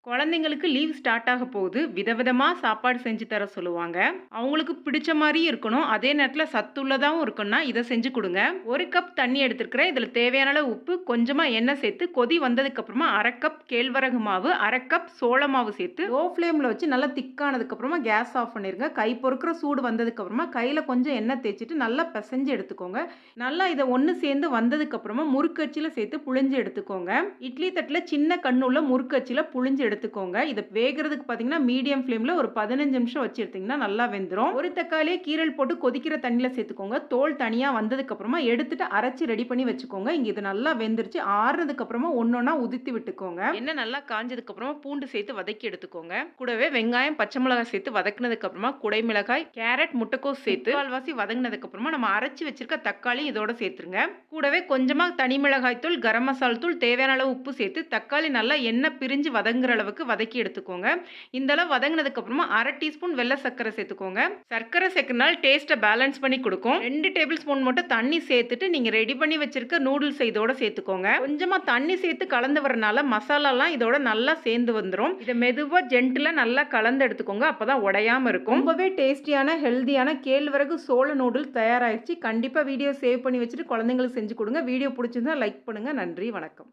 குழந்தைங்களுக்கு leave start ஆக போகுது. விதவிதமா சாப்பாடு செஞ்சு தர சொல்லுவாங்க. அவங்களுக்கு பிடிச்ச மாரியும் இருக்கணும். அதே நேரத்தில சத்துள்ளதாவும் இருக்கணும்னா, இத செஞ்சு குடுங்க. 1 கப் தண்ணி எடுத்துருக்கிறேன். இதில தேவையான அளவு உப்பு, கொஞ்சமா எண்ணெய் சேர்த்து கொதி வந்ததுக்கப்புறமா 1/2 கப் கேழ்வரகு மாவு, 1/2 கப் சோள மாவு சேர்த்து லோ ஃப்ளேம்ல வச்சு நல்லா திக்கானதுக்கப்புறமா கேஸ் ஆஃப் பண்ணிருங்க. கை பொறுக்கிற சூடு வந்ததுக்கப்புறமா கையில கொஞ்சம் எண்ணெய் தேய்ச்சுட்டு நல்லா பெசஞ்சு எடுத்துக்கோங்க. நல்லா இத ஒண்ணு சேர்ந்து வந்ததுக்கப்புறமா முறுக்கச்சில சேர்த்து புழிஞ்சு எடுத்துக்கோங்க. இட்லி தட்டுல சின்ன கண்ணுள்ள முறுக்கச்சில புழிஞ்சு எடுத்துக்கோங்க. இத வேகறதுக்கு பார்த்தீங்கன்னா, மீடியம் ஃப்ளேம்ல ஒரு 15 நிமிஷம் வச்சு எடுத்தீங்கன்னா நல்லா வெந்துரும். ஒரு தக்காளிய கீரல் போட்டு கொதிக்கிற தண்ணீல சேர்த்துக்கோங்க. தோல் தனியா வந்ததுக்கு அப்புறமா எடுத்துட்டு அரைச்சு ரெடி பண்ணி வச்சுக்கோங்க. இங்க இது நல்லா வெந்துருச்சு. ஆறுனதுக்கு அப்புறமா ஒண்ணொண்ணா உதிர்த்தி விட்டுக்கோங்க. எண்ணெய் நல்லா காஞ்சதுக்கு அப்புறமா பூண்டு சேர்த்து வதக்கி எடுத்துக்கோங்க. கூடவே வெங்காயம், பச்சை மிளகாய் சேர்த்து வதக்குனதுக்கு அப்புறமா குடை மிளகாய், கேரட், முட்டைக்கோஸ் சேர்த்து கால்வாசி வதங்கினதுக்கு அப்புறமா நம்ம அரைச்சு வச்சிருக்க தக்காளி இதோட சேர்த்துருங்க. கூடவே கொஞ்சமா தனி மிளகாய் தூள், கரம் மசால் தூள், தேவையான அளவு உப்பு சேர்த்து தக்காளி நல்லா எண்ணெய் பிரிஞ்சு வதங்குற அளவுக்கு வதக்கி எடுத்துக்கோங்க. இந்த அளவு வதங்கினதுக்கு அப்புறமா 1/2 டீஸ்பூன் வெள்ளை சர்க்கரை சேர்த்துக்கோங்க. சர்க்கரை சேர்க்கறனால டேஸ்ட்டை பேலன்ஸ் பண்ணி கொடுக்கும். 2 டேபிள் ஸ்பூன் மட்டும் தண்ணி சேர்த்துட்டு நீங்க ரெடி பண்ணி வச்சிருக்க நூடுல்ஸ் இதோட சேர்த்துக்கோங்க. கொஞ்சமா தண்ணி சேர்த்து கலந்து வரனால மசாலாலாம் இதோட நல்லா சேர்ந்து வந்துரும். இதை மெதுவா ஜென்டிலா நல்லா கலந்து எடுத்துக்கோங்க. அப்பதான் உடையாம இருக்கும். ரொம்பவே டேஸ்டியான ஹெல்தியான கேழ்வரகு சோள நூடுல்ஸ் தயாராயிருச்சு. கண்டிப்பா வீடியோ சேவ் பண்ணி வச்சுட்டு குழந்தைங்களுக்கு செஞ்சு கொடுங்க. வீடியோ பிடிச்சிருந்தா லைக் பண்ணுங்க. நன்றி, வணக்கம்.